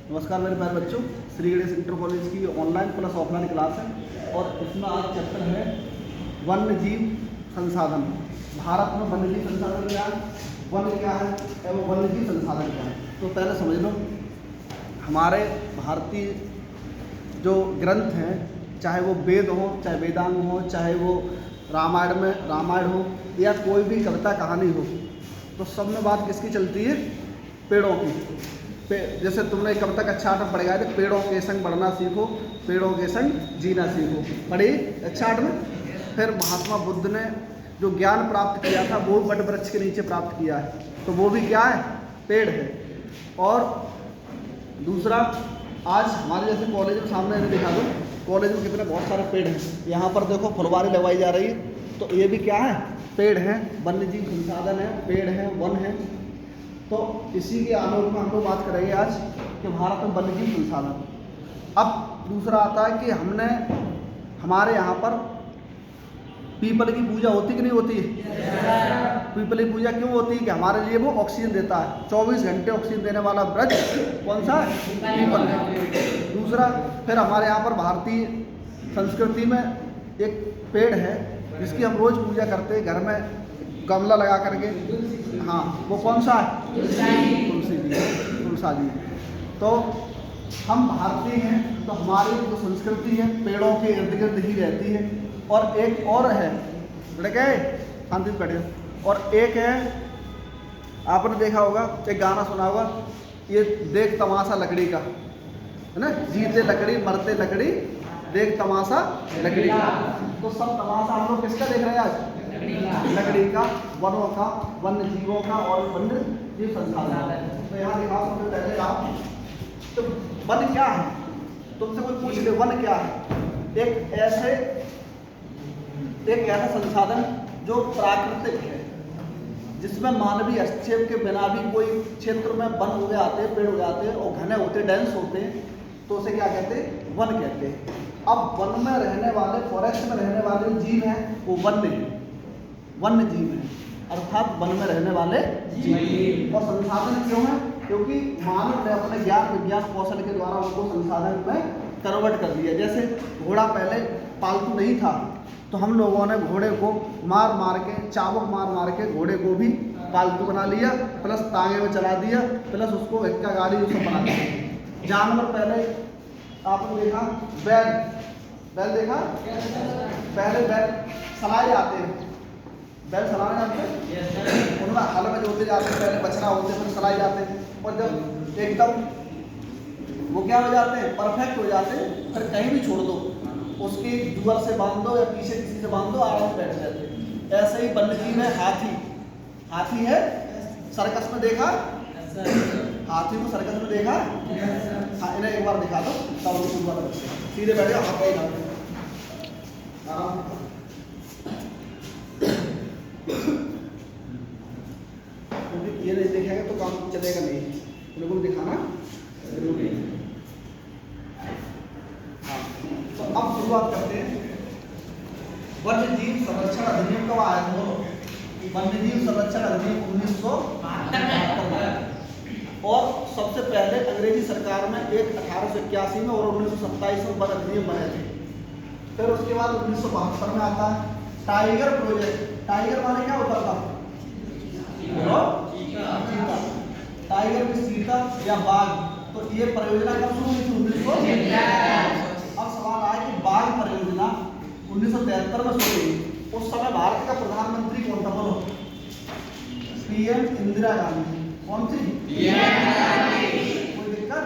नमस्कार मेरे प्यारे बच्चों, श्री गणेश इंटर कॉलेज की ऑनलाइन प्लस ऑफलाइन क्लास है और इसमें आज चैप्टर है वन्य जीव संसाधन। भारत में वन्य जीव संसाधन क्या है, वन्य क्या है एवं वन्य जीव संसाधन क्या है। तो पहले समझ लो, हमारे भारतीय जो ग्रंथ हैं, चाहे वो वेद हो, चाहे वेदांग हो, चाहे वो रामायण हो या कोई भी कविता कहानी हो, तो सब में बात किसकी चलती है? पेड़ों की। जैसे तुमने कविता का अच्छा आठ पढ़ेगा तो पेड़ों के संग बढ़ना सीखो, पेड़ों के संग जीना सीखो, पढ़ी अच्छा आठ में। फिर महात्मा बुद्ध ने जो ज्ञान प्राप्त किया था वो वट वृक्ष के नीचे प्राप्त किया है, तो वो भी क्या है? पेड़ है। और दूसरा, आज हमारे जैसे कॉलेज में सामने इन्हें दिखा दो, कॉलेज में कितने बहुत सारे पेड़ हैं। यहाँ पर देखो फुलवारी लगवाई जा रही है, तो ये भी क्या है? पेड़ हैं, वन्य जीव संसाधन है, पेड़ है, वन है। तो इसी के आलोक में हम लोग बात करेंगे आज कि भारत में वन्य जीव संसाधन। अब दूसरा आता है कि हमारे यहाँ पर पीपल की पूजा होती कि नहीं होती है? पीपल की पूजा क्यों होती है? कि हमारे लिए वो ऑक्सीजन देता है। 24 घंटे ऑक्सीजन देने वाला वृक्ष कौन सा है? पीपल है। दूसरा, फिर हमारे यहाँ पर भारतीय संस्कृति में एक पेड़ है जिसकी हम रोज पूजा करते हैं, घर में गमला लगा करके। हाँ, वो कौन सा है? तुलसी जी, तुलसा जी। तो हम भारतीय हैं, तो हमारी जो संस्कृति है पेड़ों के इर्द गिर्द ही रहती है। और एक और है, शांति से बैठे। और एक है, आपने देखा होगा, एक गाना सुना होगा, ये देख तमाशा लकड़ी का, है ना? जीते लकड़ी मरते लकड़ी, देख तमाशा लकड़ी का। तो सब तमाशा हम लोग किसका देख रहे हैं आज? लकड़ी का, वनों का, वन्य जीवों का और वन्य जीव संसाधन। तो यहाँ दिखा सबसे पहले आप, तो वन क्या है? तुमसे कोई पूछ ले वन क्या है? एक ऐसा संसाधन जो प्राकृतिक है, जिसमें मानवीय हस्तक्षेप के बिना भी कोई क्षेत्र में वन हो जाते हैं, पेड़ हो जाते हैं और घने होते, डेंस होते हैं, तो उसे क्या कहते हैं? वन कहते हैं। अब वन में रहने वाले, फॉरेस्ट में रहने वाले जीव हैं वो वन्य हैं, वन्य जीव हैं, अर्थात वन में रहने वाले जीव। और संसाधन क्यों है? क्योंकि मानव ने अपने ज्ञान विज्ञान कौशल के द्वारा उनको संसाधन में कन्वर्ट कर दिया। जैसे घोड़ा पहले पालतू नहीं था, तो हम लोगों ने घोड़े को मार के, चाबुक मार के घोड़े को भी पालतू बना लिया, प्लस तांगे में चला दिया, प्लस उसको एक्का गाड़ी उसको बना दिया। जानवर पहले आपने देखा, बैल देखा, पहले बैल सलाए जाते हैं, बैल सलाने जाते हैं, उनमें हल में जोते जाते हैं, पहले बछड़ा होते हैं, फिर सलाए जाते हैं। और जब एकदम वो क्या हो जाते हैं? परफेक्ट हो जाते हैं, फिर कहीं भी छोड़ दो, उसकी जुअर से बांध दो या पीछे किसी से बांध दो, आराम से बैठ जाते हैं। ऐसे ही वन्य जीव है हाथी है, सर्कस में देखा हाथी को, सर्कस में देखा। हाँ, इन्हें एक बार दिखा दो, तब लोग सीधे बैठे, हाथ पे आराम। ये नहीं देखेंगे तो काम चलेगा नहीं, लोगों को दिखाना जरूरी है। हाँ, तो अब शुरुआत करते हैं। वन्य जीव संरक्षण अधिनियम कब आया था? वन्य जीव संरक्षण अधिनियम 1972। और सबसे पहले अंग्रेजी सरकार में एक 1881 में और 1927 में वन अधिनियम बने थे। फिर उसके बाद 1972 में आता है टाइगर प्रोजेक्ट। टाइगर माने क्या होता था? चीता। टाइगर में सीता या बाघ। तो ये परियोजना कब शुरू हुई थी? 1973। अब सवाल आया कि बाघ परियोजना 1973 में शुरू हुई। उस समय भारत का प्रधानमंत्री कौन था? बोलो। पीएम इंदिरा गांधी। कौन थी? कोई दिक्कत?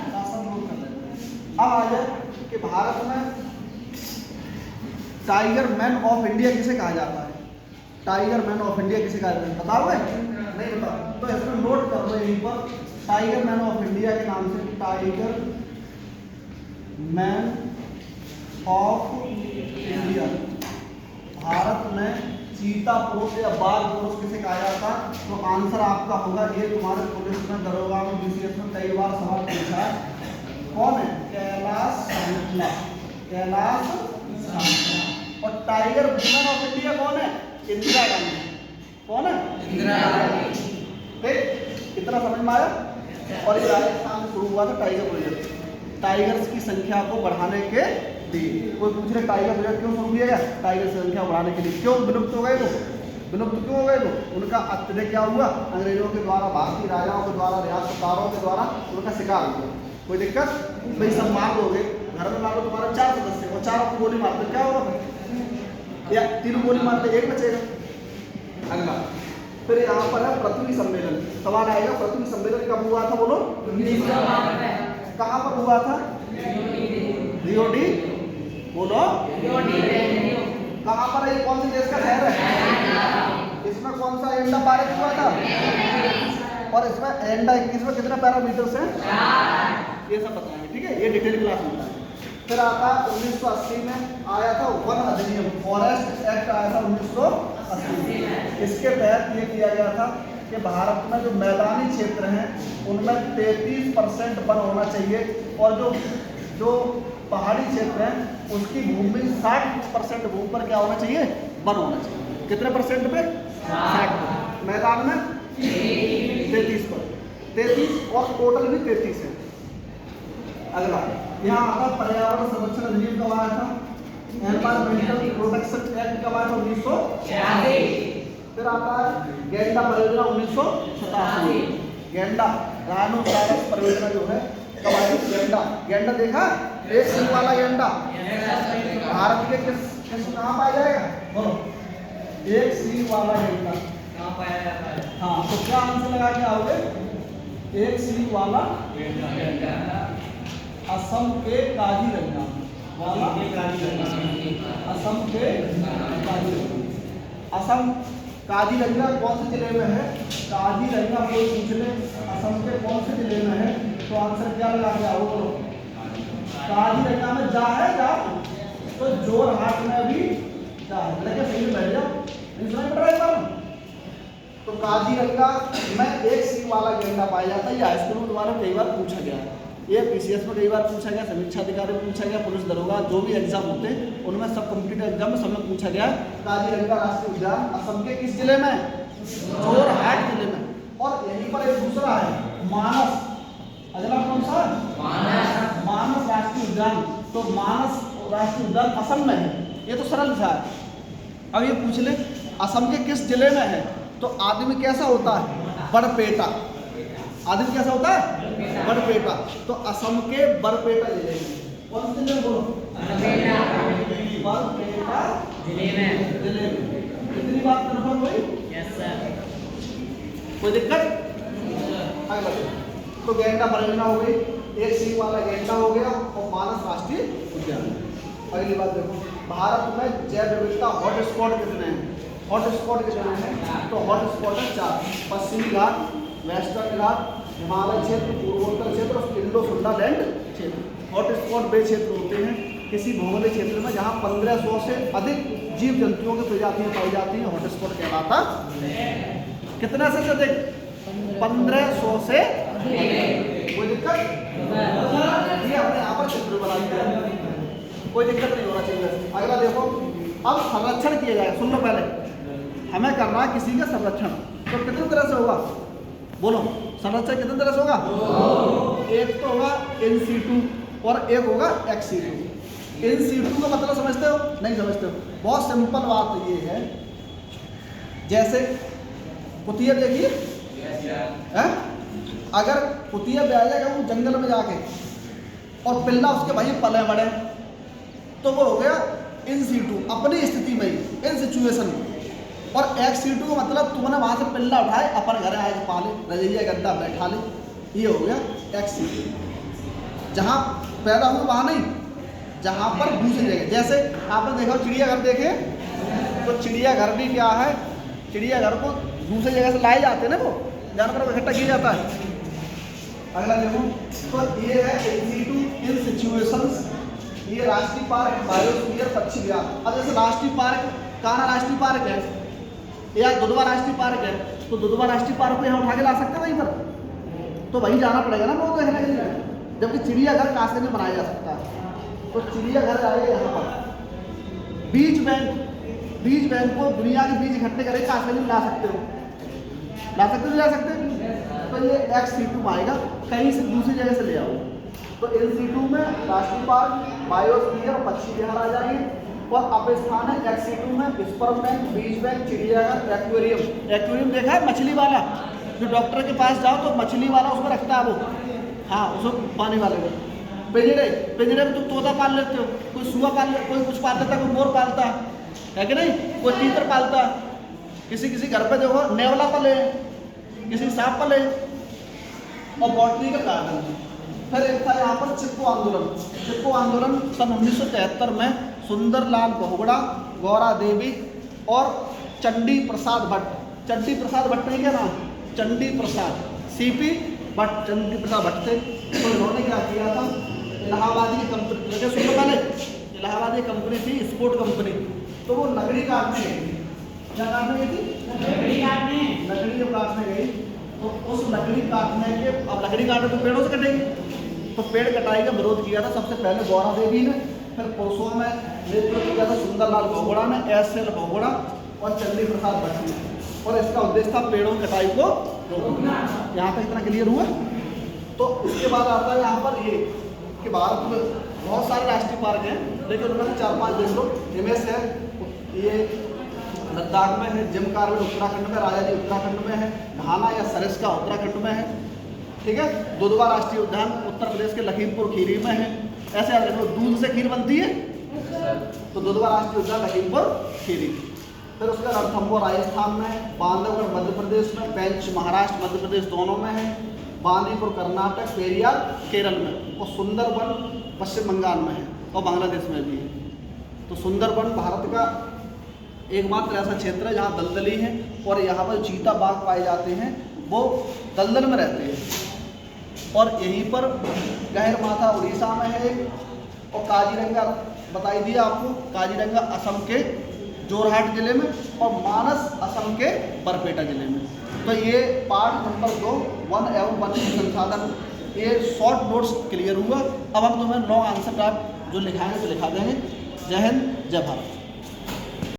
शासन लोग कर रहे हैं। अब आ जाए कि भारत में टाइगर मैन ऑफ इंडिया किसे कहा जाता है? टाइगर मैन ऑफ इंडिया किसे कहा जाता है? बताओगे? नहीं बता, तो इसमें नोट कर लो यहीं पर, टाइगर मैन ऑफ इंडिया के नाम से। Tiger man of India. Bharat में चीता पुरुष या बाघ पुरुष किसे कहा जाता है? तो आंसर आपका होगा, ये तुम्हारे पुलिस में, दरोगा में, बीसीएस में कई बार सवाल पूछा है। कौन है? कैलाश सांतला। कैलाश सांतला। और टाइगर वुमन ऑफ इंडिया कौन है? इंदिरा गांधी। कौन है? इंदिरा गांधी। ठीक, इतना समझ में आया? और ये राजस्थान शुरू हुआ था टाइगर प्रोजेक्ट, टाइगर्स की संख्या को बढ़ाने के लिए। कोई पूछ रहे टाइगर प्रोजेक्ट क्यों शुरू किया गया? टाइगर की संख्या बढ़ाने के लिए। क्यों विलुप्त हो गए वो? विलुप्त क्यों हो गए वो? उनका अत्यधिक क्या हुआ? अंग्रेजों के द्वारा, भारतीय राजाओं के द्वारा, रियासतदारों के द्वारा उनका शिकार हुआ। कोई दिक्कत भाई? सब मार दोगे, घर में मारो तुम्हारे 4 सदस्य और 4 को गोली मारते क्या होगा? या 3 गोली मारते 1 बचेगा। अगला फिर यहाँ पर है पृथ्वी सम्मेलन। सवाल आएगा पृथ्वी सम्मेलन कब हुआ था? बोलो। कहाँ पर हुआ था? रियो डी, बोलो। कहाँ पर है? कौन से देश का शहर है? इसमें कौन सा एजेंडा पारित हुआ था? और इसमें एजेंडा 21 में कितने पैरामीटर्स हैं? ये सब बताएंगे, ठीक है? ये डिटेल क्लास होता है। फिर आता 1980 में आया था वन अधिनियम, फॉरेस्ट एक्ट आया था 1980। इसके तहत ये किया गया था कि भारत में जो मैदानी क्षेत्र हैं उनमें 33% वन होना चाहिए और जो पहाड़ी क्षेत्र हैं उसकी भूमि 60% भूमि पर क्या होना चाहिए? वन होना चाहिए। कितने परसेंट पे? 60। मैदान में 33 पर, 33 और टोटल भी 33 है। अगला यहाँ आता पर्यावरण संरक्षण अधिनियम कब आया था? एनवायरमेंटल प्रोटेक्शन एक्ट कब आया था? 1986। फिर आता है गैंडा परियोजना 1987। गैंडा राइनोसेरस परियोजना जो है कब आई? गैंडा देखा? एक सिंह वाला गैंडा भारत के किस कहाँ पाया जाएगा? बोलो। एक सिंह वाला गैंडा कहाँ पाया जाता है? हाँ, तो क्या आंसर लगा के आओगे? एक सिंह वाला गैंडा असम के काजीरंगा वाला, असम के काजीरंगा। असम काजीरंगा कौन से जिले में है? काजीरंगा कोई पूछ ले असम के कौन से जिले में है तो आंसर क्या लगा के आओ? बोलो। काजीरंगा में जा है, जा तो जोरहाट में भी जा है। लेकिन सही में बैठ जाओ, नहीं सुनाई पड़ रहा है बार? तो काजीरंगा में एक सिंह वाला गैंडा पाया जाता है। ये हाईस्कूल में तुम्हारा कई बार पूछा गया है, ये पीसीएस में कई बार पूछा गया, समीक्षा अधिकारी में पूछा गया, पुलिस दरोगा जो भी एग्जाम होते हैं उनमें सब कम्पिटिटिव एग्जाम में सब में पूछा गया। काजीरंगा राष्ट्रीय उद्यान असम के किस जिले में? जोरहाट जिले में। और यहीं पर एक दूसरा है मानस। अगला कौन सा? मानस राष्ट्रीय उद्यान। तो मानस राष्ट्रीय उद्यान असम में है। ये तो सरल था। अब ये पूछ ले असम के किस जिले में है तो आदमी कैसा होता है? बरपेटा। आदमी कैसा होता है? बरपेटा। तो असम के बरपेटा जिले में। कौन से जिले? बोलो। बरपेटा जिले में। इतनी बात कन्फर्म हुई? Yes sir. कोई दिक्कत? अगला तो गैंडा परियोजना हो गई, एक सिंह वाला गैंडा हो गया और मानस राष्ट्रीय उद्यान। अगली बात देखो, भारत में जैव विविधता हॉटस्पॉट कितने हैं? हॉटस्पॉट कितने हैं? तो हॉटस्पॉट है 4। पश्चिमी घाट, वेस्टर्न घाट, हिमालय क्षेत्र, पूर्वोत्तर क्षेत्र और इंडो सुंदरलैंड क्षेत्र। हॉटस्पॉट वे क्षेत्र होते हैं किसी भौगोलिक क्षेत्र में जहाँ 1500 से अधिक जीव जंतुओं की प्रजातियां पाई जाती हैं। हॉटस्पॉट कहलाता कितना से अधिक? 1500 से अधिक। कोई दिक्कत? ये अपने यहाँ पर चित्र बना दिया, कोई दिक्कत नहीं होना चाहिए। अगला देखो, अब संरक्षण किया जाए। सुन लो, पहले हमें करना है किसी का संरक्षण। तो कितनी तरह से होगा? बोलो। संरक्षण कितनी तरह से होगा? एक तो होगा इन सीटू और एक होगा एक्स सीटू। इन सीटू का मतलब समझते हो? नहीं समझते हो? बहुत सिंपल बात ये है, जैसे कुतिया देखिए, अगर कुतिया ब्याह जाएगा वो जंगल में जाके और पिल्ला उसके भाई पले बड़े तो वो हो गया इन सीटू, अपनी स्थिति में ही, इन सिचुएशन में। और एक्स सीटू का मतलब तुमने वहाँ से पिल्ला उठाए अपन घर आए पाले, रजैया गद्दा बैठा ले, ये हो गया एक्स सीटू। जहाँ पैदा हुए वहाँ नहीं, जहाँ पर दूसरी जगह। जैसे आपने देखा चिड़ियाघर देखे तो चिड़ियाघर भी क्या है? चिड़ियाघर को दूसरी जगह से लाए जाते हैं ना, वो जानवरों को इकट्ठा किया जाता है। अगला देखो, तो ये है इन सीटू, इन सिचुएशंस। ये राष्ट्रीय पार्क बायोस्फीयर पक्षी विहार। अब जैसे राष्ट्रीय पार्क कान्हा राष्ट्रीय पार्क है या दुधवा राष्ट्रीय पार्क है, तो दुधवा राष्ट्रीय पार्क को यहाँ उठा के ला सकते हैं वहीं पर, तो वहीं जाना पड़ेगा ना वो देखने के लिए। जबकि चिड़ियाघर काश में बनाया जा सकता है, तो चिड़ियाघर आए यहाँ पर। बीज बैंक को दुनिया के बीज इकट्ठे करके काश में ला सकते हो, ला सकते हो, ला सकते हैं। तो तो ये X-C2 में आएगा, कहीं से दूसरी जगह से ले आओ। तो N-C2 में राष्ट्रीय पार्क, बायोस्फीयर, पक्षी विहार आ जाएंगे। और अब स्थान है X-C2 में स्पर्म बैंक, बीज बैंक, चिड़ियाघर, एक्वेरियम। एक्वेरियम देखा है मछली वाला, जो डॉक्टर के पास जाओ तो मछली वाला उसमें रखता है वो, हाँ उसमें पानी वाले में। पिंजरे में तुम तोता पाल लेते हो, कोई सुआ पाल, कोई कुछ पाल लेता है, कोई मोर पालता है कि नहीं, कोई तीतर पालता, किसी किसी घर पे देखो नेवला पाले, किसी सांप पाले। और बॉटनी का गार्डन। फिर एक था यहाँ पर चिपको आंदोलन। चिपको आंदोलन सन 1973 में सुंदरलाल बहुगुणा, गौरा देवी और चंडी प्रसाद भट्ट। चंडी प्रसाद भट्ट नहीं क्या नाम, चंडी प्रसाद, सीपी भट्ट, चंडी प्रसाद भट्ट थे। तो इन्होंने क्या किया था, इलाहाबादी की कंपनी, मुझे सुनने पहले, इलाहाबादी कंपनी थी, स्पोर्ट कंपनी। तो वो लकड़ी काटने गई थी, क्या काटने गई थी, लकड़ी जब काटने गई तो उस लकड़ी काटने के, अब लकड़ी काटने तो पेड़ों से कटेगी, तो पेड़ कटाई का विरोध किया था सबसे पहले गौरा देवी ने, फिर पुरुषों में नेतृत्व किया था सुंदरलाल बहुगुणा ने, S.L. बहुगुणा और चंडी प्रसाद भट्ट ने। और इसका उद्देश्य था पेड़ों की कटाई को रोकना। यहाँ तक इतना क्लियर हुआ। तो इसके बाद आता है यहाँ पर ये कि भारत में बहुत सारे राष्ट्रीय पार्क हैं, लेकिन उनमें से 4-5 देख लो। हिमेश है, ये लद्दाख में है, जिम कार्बेट उत्तराखंड में, राजाजी उत्तराखंड में है, घाना या सरिस्का उत्तराखंड में है, ठीक है। दुधवा राष्ट्रीय उद्यान उत्तर प्रदेश के लखीमपुर खीरी में है। ऐसे याद रखो, दूध से खीर बनती है तो दुधवा राष्ट्रीय उद्यान लखीमपुर खीरी। फिर उसका रणथंभौर राजस्थान में है, बांधवगढ़ मध्य प्रदेश में, पेंच महाराष्ट्र मध्य प्रदेश दोनों में है, बांदीपुर कर्नाटक, पेरियार केरल में, और सुंदरबन पश्चिम बंगाल में है और बांग्लादेश में भी है। तो सुंदरबन भारत का एकमात्र ऐसा क्षेत्र है जहाँ दलदली है और यहाँ पर चीता बाघ पाए जाते हैं, वो दलदल में रहते हैं। और यहीं पर गहरमाथा उड़ीसा में है, और काजीरंगा बताई दिया आपको, काजीरंगा असम के जोरहाट जिले में, और मानस असम के बरपेटा जिले में। तो ये पार्ट नंबर 2 वन एवं वन्य संसाधन, ये शॉर्ट नोट्स क्लियर हुआ। अब हम तुम्हें लॉन्ग आंसर कार्ड जो लिखाएंगे तो लिखा देंगे। जय हिंद, जय भारत।